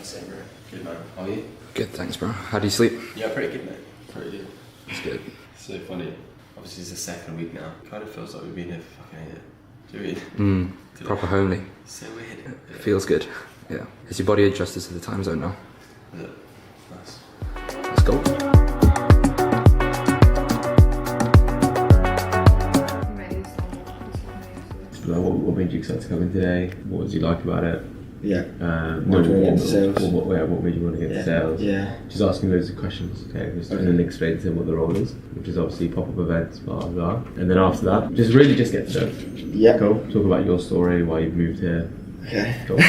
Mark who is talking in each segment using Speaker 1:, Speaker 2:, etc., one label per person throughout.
Speaker 1: Same, bro. Good, man. How are you?
Speaker 2: Good, thanks, bro. How do you sleep?
Speaker 1: Yeah, pretty good, mate. Pretty good.
Speaker 2: It's good.
Speaker 1: So funny. Obviously, it's the second week now. Kind of feels like we've been here for fucking ages. Do you mean?
Speaker 2: Proper homely.
Speaker 1: So weird.
Speaker 2: It feels good. Yeah. Is your body adjusted to the time zone now?
Speaker 1: Yeah. Nice.
Speaker 2: Let's go.
Speaker 3: What made you excited to come in today? What did you like about it?
Speaker 4: Yeah.
Speaker 3: What
Speaker 4: made you want to get into sales?
Speaker 3: What made you want to get into sales?
Speaker 4: Yeah.
Speaker 3: Just asking loads of questions, okay? And then explain to him what the role is, which is obviously pop-up events, blah, blah, blah. And then after that, just really just get to know.
Speaker 4: Yeah.
Speaker 3: Cool. Talk about your story, why you've moved here.
Speaker 4: Okay.
Speaker 3: Cool.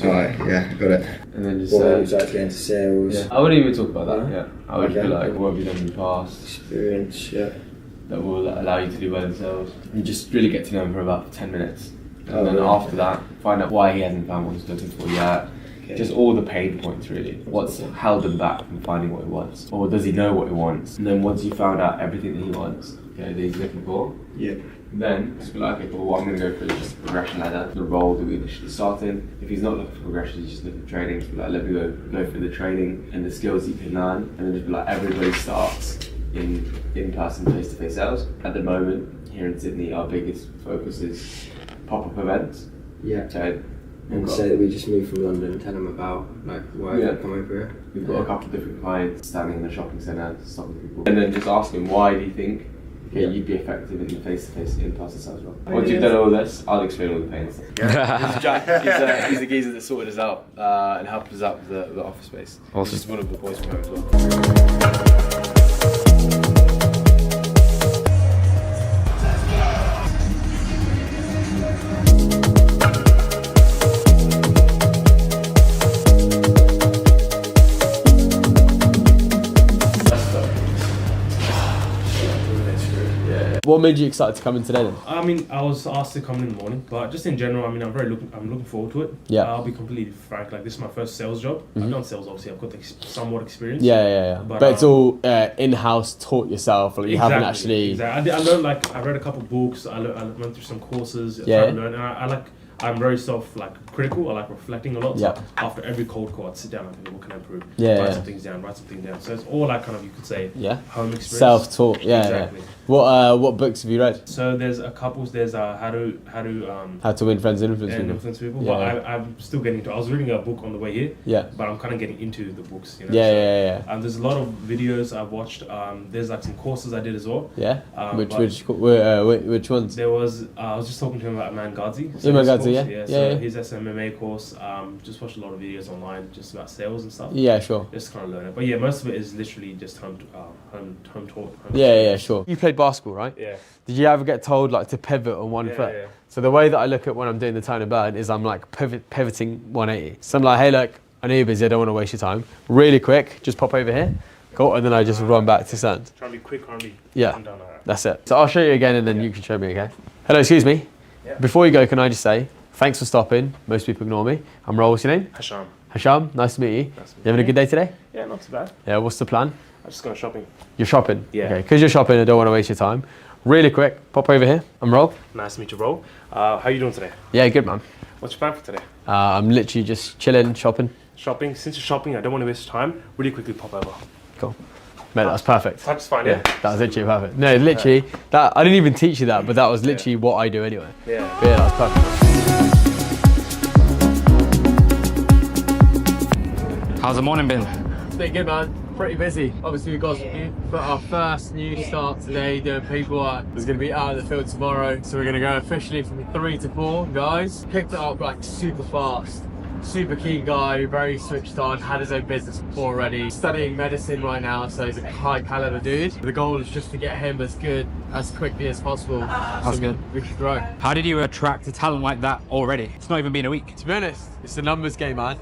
Speaker 4: Alright, yeah, got it.
Speaker 3: And then just
Speaker 4: What made you excited to get into sales?
Speaker 3: yeah. I wouldn't even talk about that,
Speaker 4: Yeah.
Speaker 3: I would
Speaker 4: Okay.
Speaker 3: be like, what have you done in the past
Speaker 4: Experience, yeah.
Speaker 3: that will allow you to do well in sales? And just really get to know him for about 10 minutes. And
Speaker 4: Oh,
Speaker 3: then
Speaker 4: really?
Speaker 3: after that, find out why he hasn't found what he's looking for yet.
Speaker 4: Okay.
Speaker 3: Just all the pain points, really. What's held him back from finding what he wants? Or does he know what he wants? And then once you found out everything that he wants, okay, that he's looking for,
Speaker 4: Yeah.
Speaker 3: then just be like, okay, well, what I'm going to go for is just a progression ladder, the role that we initially started. If he's not looking for progression, he's just looking for training, just be like, let me go through the training and the skills you can learn, and then just be like, everybody starts in person, face-to-face sales. At the moment, here in Sydney, our biggest focus is pop-up events.
Speaker 4: Yeah.
Speaker 3: So
Speaker 4: And say that we just moved from London and tell them about like why
Speaker 3: Yeah.
Speaker 4: they come over here.
Speaker 3: we've got a couple of different clients standing in the shopping centre, stopping people. And then just ask them, why do you think you'd be effective in the face-to-face in-person sales role? Once you've done all this, I'll explain all the pain stuff. He's Jack. He's the geezer that sorted us out and helped us out with the office space.
Speaker 2: Awesome.
Speaker 3: He's just one of the boys from home as well. What made you excited to come in today then?
Speaker 5: I mean, I was asked to come in the morning, but just in general, I mean, I'm looking forward to it.
Speaker 3: Yeah.
Speaker 5: I'll be completely frank. Like, this is my first sales job. I've done sales, obviously. I've got somewhat experience.
Speaker 3: Yeah.
Speaker 5: But,
Speaker 3: But it's all in-house, taught yourself. Like you haven't
Speaker 5: Exactly.
Speaker 3: actually.
Speaker 5: Exactly. I learned, like, I read a couple books. I went through some courses.
Speaker 3: Yeah.
Speaker 5: Tried to learn, and I'm very critical. I like reflecting a lot.
Speaker 3: Yeah.
Speaker 5: So after every cold call, I'd sit down and think, what can I improve?
Speaker 3: Yeah,
Speaker 5: Write
Speaker 3: yeah.
Speaker 5: some things down. Write some things down. So it's all like kind of, you could say,
Speaker 3: Yeah.
Speaker 5: home experience.
Speaker 3: Self-taught. Yeah.
Speaker 5: Exactly.
Speaker 3: Yeah. What books have you read?
Speaker 5: So there's a couple. There's
Speaker 3: How to Win Friends and Influence
Speaker 5: and
Speaker 3: People.
Speaker 5: influence people.
Speaker 3: Yeah.
Speaker 5: But I'm still getting into. I was reading a book on the way here.
Speaker 3: Yeah.
Speaker 5: But I'm kind of getting into the books. You know?
Speaker 3: Yeah.
Speaker 5: There's a lot of videos I've watched. There's like some courses I did as well.
Speaker 3: Yeah.
Speaker 5: But
Speaker 3: Which ones?
Speaker 5: There was. I was just talking to him about Mangazi.
Speaker 3: Mangazi,
Speaker 5: his
Speaker 3: yeah.
Speaker 5: course,
Speaker 3: Yeah,
Speaker 5: So
Speaker 3: yeah.
Speaker 5: his SMMA course. Just watched a lot of videos online just about sales and stuff.
Speaker 3: Yeah, sure.
Speaker 5: Just kind of learn it. But yeah, most of it is literally just home taught.
Speaker 3: Yeah, sure. You played basketball, right?
Speaker 5: Yeah.
Speaker 3: Did you ever get told like to pivot on one foot?
Speaker 5: Yeah.
Speaker 3: So the way that I look at when I'm doing the turn and burn is I'm like pivoting 180. So I'm like, hey, look, I know you're busy. I don't want to waste your time. Really quick, just pop over here. Cool. And then I just run back to stand.
Speaker 5: Trying to be quick, can't be.
Speaker 3: Yeah.
Speaker 5: Done like that.
Speaker 3: That's it. So I'll show you again and then you can show me, okay? Hello, excuse me.
Speaker 5: Yeah.
Speaker 3: Before you go, can I just say, thanks for stopping. Most people ignore me. I'm Raoul, what's your name?
Speaker 5: Hasham.
Speaker 3: Hasham, nice to meet you.
Speaker 5: Nice to meet
Speaker 3: You having a
Speaker 5: you.
Speaker 3: good day today?
Speaker 5: Yeah, not too bad.
Speaker 3: Yeah, what's the plan?
Speaker 5: I just gone shopping.
Speaker 3: You're shopping?
Speaker 5: Yeah.
Speaker 3: Okay, because you're shopping, I don't want to waste your time. Really quick, pop over here. I'm Raoul.
Speaker 5: Nice to meet you, bro. How you doing today?
Speaker 3: Yeah, good man.
Speaker 5: What's your plan for today?
Speaker 3: I'm literally just chilling, shopping.
Speaker 5: Shopping. Since you're shopping, I don't want to waste time. Really quickly pop over.
Speaker 3: Cool. Mate, that's perfect.
Speaker 5: That's fine, yeah?
Speaker 3: That was literally perfect. No, literally, that I didn't even teach you that, but that was literally what I do anyway.
Speaker 5: Yeah.
Speaker 3: But yeah, that's perfect.
Speaker 6: How's the morning been?
Speaker 3: It's been good, man. Pretty busy. Obviously, we've got our first new start today doing paperwork. It's going to be out of the field tomorrow, so we're going to go officially from 3 to 4 guys. Picked it up like super fast. Super keen guy, very switched on, had his own business before already. Studying medicine right now, so he's a high caliber dude. The goal is just to get him as good as quickly as possible.
Speaker 6: That's good.
Speaker 3: We can grow.
Speaker 6: How did you attract a talent like that already? It's not even been a week.
Speaker 3: To be honest, it's a numbers game, man.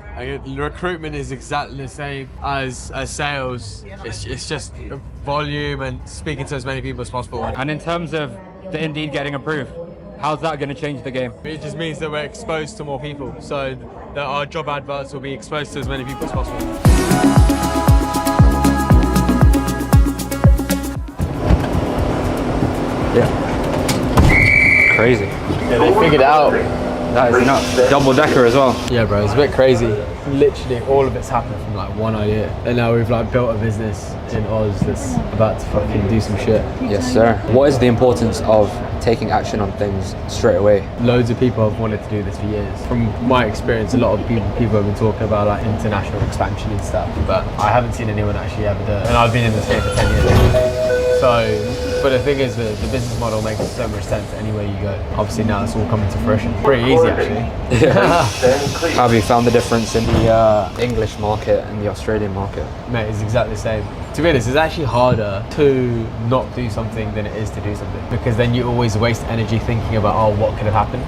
Speaker 3: Recruitment is exactly the same as sales. It's just volume and speaking to as many people as possible.
Speaker 6: And in terms of the Indeed getting approved, how's that going to change the game?
Speaker 3: It just means that we're exposed to more people, so that our job adverts will be exposed to as many people as possible.
Speaker 6: Yeah. Crazy.
Speaker 3: Yeah, they figured it out.
Speaker 6: That is nuts. Double decker as well.
Speaker 3: Yeah, bro, it's a bit crazy. literally all of it's happened from like one idea, and now we've like built a business in Oz that's about to fucking do some shit.
Speaker 2: Yes, sir. What is the importance of taking action on things straight away?
Speaker 3: Loads of people have wanted to do this for years. From my experience, a lot of people have been talking about like international expansion and stuff, but I haven't seen anyone actually ever do it. And I've been in this game for 10 years. So, but the thing is, the business model makes so much sense anywhere you go. Obviously now it's all coming to fruition. Pretty easy actually.
Speaker 2: How have you found the difference in the English market and the Australian market?
Speaker 3: Mate, it's exactly the same. To be honest, it's actually harder to not do something than it is to do something, because then you always waste energy thinking about, oh, what could have happened.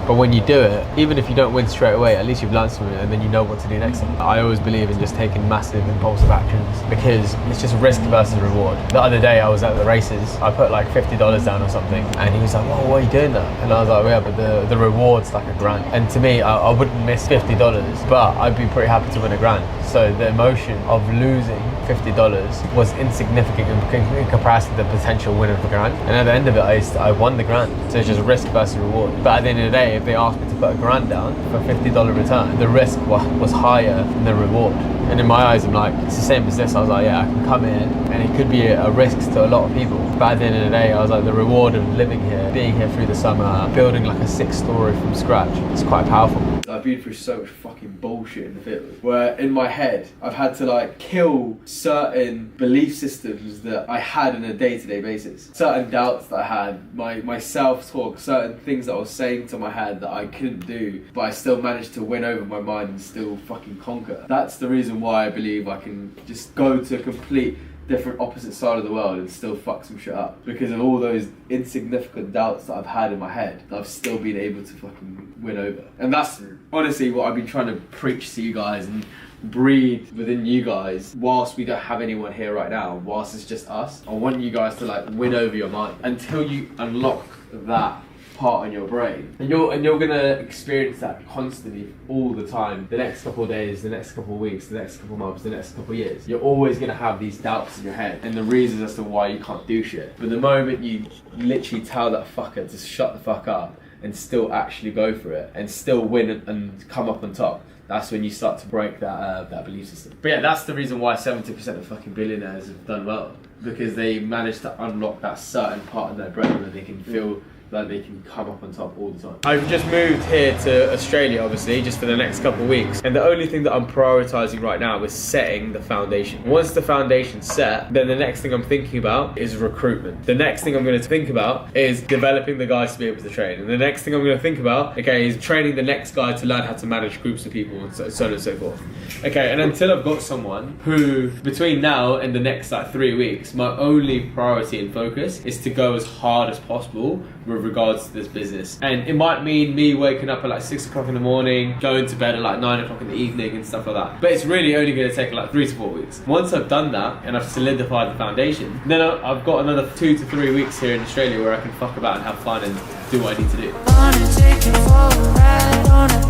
Speaker 3: But when you do it, even if you don't win straight away, at least you've learned something and then you know what to do next time. I always believe in just taking massive impulsive actions, because it's just risk versus reward. The other day I was at the races, I put like $50 down or something, and he was like, "Whoa, why are you doing that?" And I was like, "Yeah, but the reward's like $1,000." And to me, I wouldn't miss $50, but I'd be pretty happy to win $1,000. So the emotion of losing $50 was insignificant in comparison to the potential win of $1,000. And at the end of it, I won the $1,000. So it's just risk versus reward. But at the end of the day, if they asked me to put $1,000 down for a $50 return, the risk was higher than the reward. And in my eyes, I'm like, it's the same as this. I was like, yeah, I can come in and it could be a risk to a lot of people. But at the end of the day, I was like, the reward of living here, being here through the summer, building like a 6-story from scratch, it's quite powerful.
Speaker 1: I've been through so much fucking bullshit in the field, where in my head I've had to like kill certain belief systems that I had on a day-to-day basis, certain doubts that I had, my self-talk, certain things that I was saying to my head that I couldn't do, but I still managed to win over my mind and still fucking conquer. That's the reason why I believe I can just go to a complete different opposite side of the world and still fuck some shit up, because of all those insignificant doubts that I've had in my head that I've still been able to fucking win over. And that's honestly what I've been trying to preach to you guys and breathe within you guys whilst we don't have anyone here right now, whilst it's just us. I want you guys to like win over your mind until you unlock that part in your brain, and you're gonna experience that constantly all the time. The next couple of days, the next couple of weeks, the next couple of months, the next couple of years, you're always gonna have these doubts in your head and the reasons as to why you can't do shit. But the moment you literally tell that fucker to shut the fuck up and still actually go for it and still win and come up on top, that's when you start to break that belief system. But yeah, that's the reason why 70% of fucking billionaires have done well, because they managed to unlock that certain part of their brain where they can feel that they can come up on top all the time. I've just moved here to Australia, obviously, just for the next couple of weeks. And the only thing that I'm prioritizing right now is setting the foundation. Once the foundation's set, then the next thing I'm thinking about is recruitment. The next thing I'm going to think about is developing the guys to be able to train. And the next thing I'm going to think about, okay, is training the next guy to learn how to manage groups of people and so on and so forth. Okay, and until I've got someone who, between now and the next like 3 weeks, my only priority and focus is to go as hard as possible with regards to this business. And it might mean me waking up at like 6 o'clock in the morning, going to bed at like 9 o'clock in the evening and stuff like that. But it's really only going to take like 3 to 4 weeks. Once I've done that and I've solidified the foundation, then I've got another 2 to 3 weeks here in Australia where I can fuck about and have fun and do what I need to do.
Speaker 7: Wanna take you for a ride on a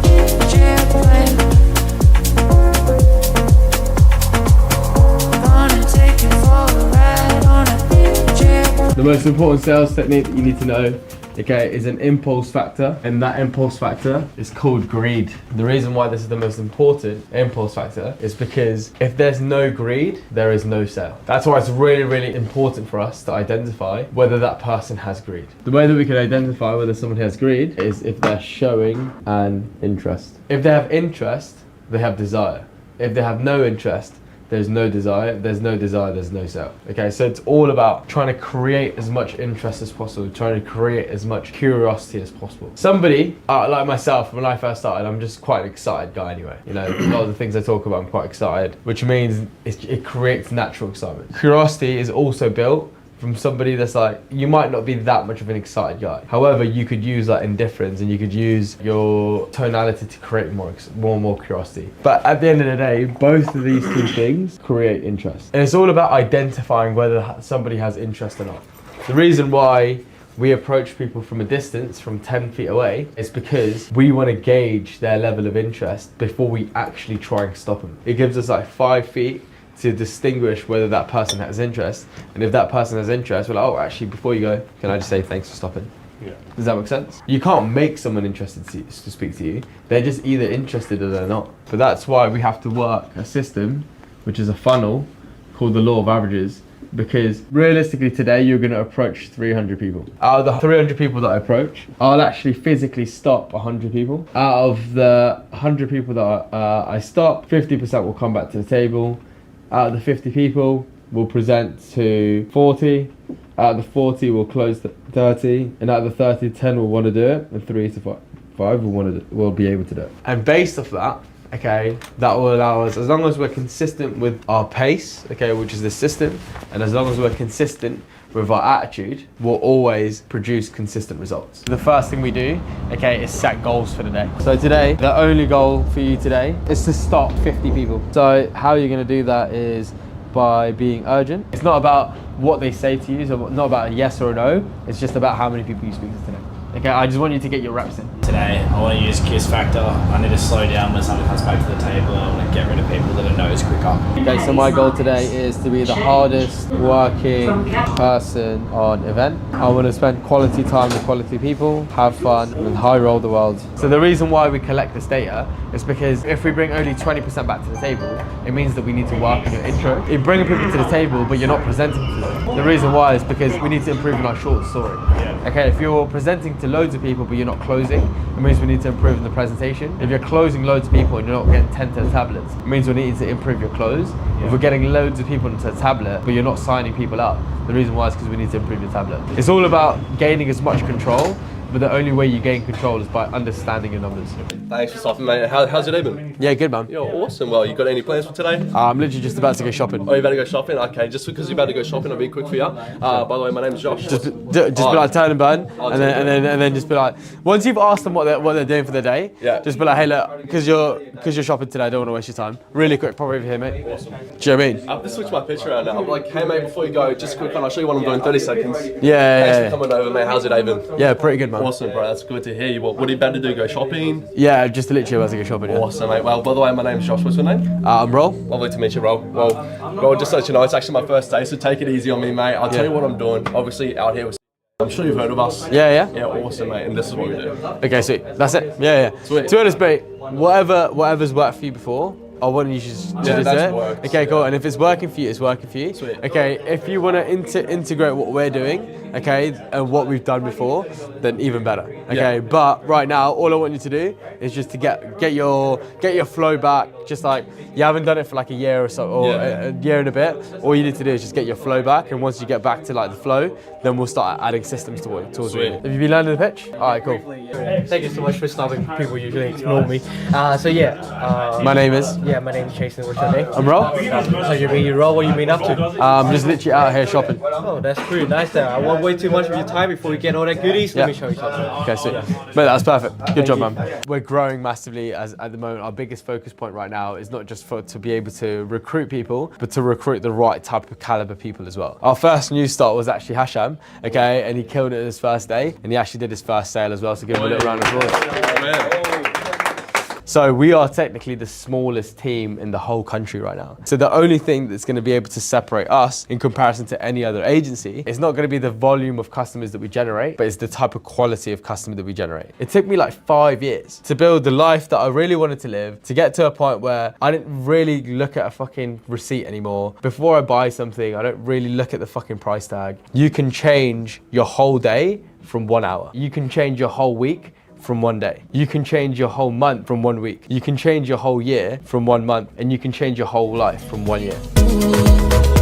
Speaker 7: jet plane. Wanna take you for a ride on a jet plane.
Speaker 3: The most important sales technique that you need to know, okay, is an impulse factor, and that impulse factor is called greed. The reason why this is the most important impulse factor is because if there's no greed, there is no sale. That's why it's really, really important for us to identify whether that person has greed. The way that we can identify whether someone has greed is if they're showing an interest. If they have interest, they have desire. If they have no interest, there's no desire. There's no desire, there's no sale. Okay, so it's all about trying to create as much interest as possible, trying to create as much curiosity as possible. Somebody, like myself, when I first started, I'm just quite an excited guy anyway. You know, a lot of the things I talk about, I'm quite excited, which means it creates natural excitement. Curiosity is also built from somebody that's like, you might not be that much of an excited guy. However, you could use that indifference and you could use your tonality to create more and more curiosity. But at the end of the day, both of these two things create interest. And it's all about identifying whether somebody has interest or not. The reason why we approach people from a distance, from 10 feet away, is because we want to gauge their level of interest before we actually try and stop them. It gives us like 5 feet to distinguish whether that person has interest, and if that person has interest, we're like, oh, actually, before you go, can I just say thanks for stopping?
Speaker 5: Yeah.
Speaker 1: Does that make sense? You can't make someone interested to speak to you. They're just either interested or they're not. But that's why we have to work a system, which is a funnel, called the law of averages. Because realistically today you're going to approach 300 people. Out of the 300 people that I approach, I'll actually physically stop 100 people. Out of the 100 people that I stop, 50% will come back to the table. Out of the 50 people, we'll present to 40. Out of the 40, we'll close the 30. And out of the 30, 10 will want to do it. And 3 to 5 will be able to do it. And based off that, okay, that will allow us, as long as we're consistent with our pace, okay, which is the system, and as long as we're consistent with our attitude, we'll always produce consistent results. The first thing we do, okay, is set goals for the day. So today, the only goal for you today is to stop 50 people. So how you're gonna do that is by being urgent. It's not about what they say to you, so not about a yes or a no, it's just about how many people you speak to today. Okay, I just want you to get your reps in.
Speaker 8: Today, I want to use kiss factor. I need to slow down when someone comes back to the table. I want to get rid of people that are nose quicker.
Speaker 1: Okay, so my goal today is to be the hardest working person on event. I want to spend quality time with quality people, have fun, and high roll the world. So the reason why we collect this data is because if we bring only 20% back to the table, it means that we need to work on your intro. You're bringing people to the table, but you're not presenting to them. The reason why is because we need to improve on our short story. Okay, if you're presenting to loads of people but you're not closing, it means we need to improve in the presentation. If you're closing loads of people and you're not getting 10 to the tablets, it means we need to improve your close. If we're getting loads of people into a tablet but you're not signing people up, the reason why is because we need to improve your tablet. It's all about gaining as much control, but the only way you gain control is by understanding your numbers.
Speaker 9: Thanks for stopping, mate. How's your day been?
Speaker 1: Yeah, good, man.
Speaker 9: You're awesome. Well, you got any plans for today?
Speaker 1: I'm literally just about to go shopping.
Speaker 9: Oh, you're about to go shopping? Okay, just because you're about to go shopping, I'll be quick for you. By the way, my name's Josh.
Speaker 1: Just be like turn and burn, and then just be like, once you've asked them what they're doing for the day,
Speaker 9: yeah,
Speaker 1: just be like, hey, look, because you're shopping today, I don't want to waste your time. Really quick, pop over here, mate.
Speaker 9: Awesome.
Speaker 1: Do you know what I mean?
Speaker 9: I've just switched my picture around now. I'm like, hey, mate, before you go, just a quick one. I'll show you what I'm doing in 30 seconds.
Speaker 1: Yeah.
Speaker 9: Thanks for coming over, mate. How's your day been?
Speaker 1: Yeah, pretty good, man.
Speaker 9: Awesome, bro. That's good to hear. What are you about to do? Go shopping?
Speaker 1: Yeah, just literally about to go shopping. Yeah.
Speaker 9: Awesome, mate. Well, by the way, my name's Josh. What's your name?
Speaker 1: I'm Roll.
Speaker 9: Lovely to meet you, Roll. Well, just so you know, it's actually my first day, so take it easy on me, mate. I'll tell you what I'm doing. Obviously, out here with I'm sure you've heard of us.
Speaker 1: Yeah.
Speaker 9: Yeah, awesome, mate. And this is what we do.
Speaker 1: Okay, sweet. That's it. Yeah.
Speaker 9: Sweet.
Speaker 1: To be honest, mate, whatever's worked for you before, I want you to just do it.
Speaker 9: Works.
Speaker 1: Okay, cool. And if it's working for you, it's working for you.
Speaker 9: Sweet.
Speaker 1: Okay, if you want to integrate what we're doing, okay, and what we've done before, then even better. Okay,
Speaker 9: Yeah.
Speaker 1: but right now, all I want you to do is just to get your flow back. Just like you haven't done it for like a year or so, or a year and a bit. All you need to do is just get your flow back, and once you get back to like the flow, then we'll start adding systems towards it. Have you been learning the pitch? All right, cool.
Speaker 10: Thank you so much for stopping. People usually ignore me.
Speaker 1: My name is.
Speaker 10: Yeah, my name is Jason. What's your name?
Speaker 1: I'm Roll.
Speaker 10: So you mean you roll? What you been up to?
Speaker 1: I'm just literally out here shopping.
Speaker 10: Oh, that's pretty nice there. I won't wait too much of your time before we get all that goodies. Let me show you something.
Speaker 1: Okay, sweet. Mate, that's perfect. Good job, man. We're growing massively at the moment. Our biggest focus point right now is not just to be able to recruit people, but to recruit the right type of caliber people as well. Our first new start was actually Hasham, okay, and he killed it his first day, and he actually did his first sale as well, so give him a little round of applause. So we are technically the smallest team in the whole country right now. So the only thing that's going to be able to separate us in comparison to any other agency is not going to be the volume of customers that we generate, but it's the type of quality of customer that we generate. It took me like 5 years to build the life that I really wanted to live, to get to a point where I didn't really look at a fucking receipt anymore. Before I buy something, I don't really look at the fucking price tag. You can change your whole day from 1 hour. You can change your whole week from 1 day. You can change your whole month from 1 week. You can change your whole year from 1 month, and you can change your whole life from 1 year.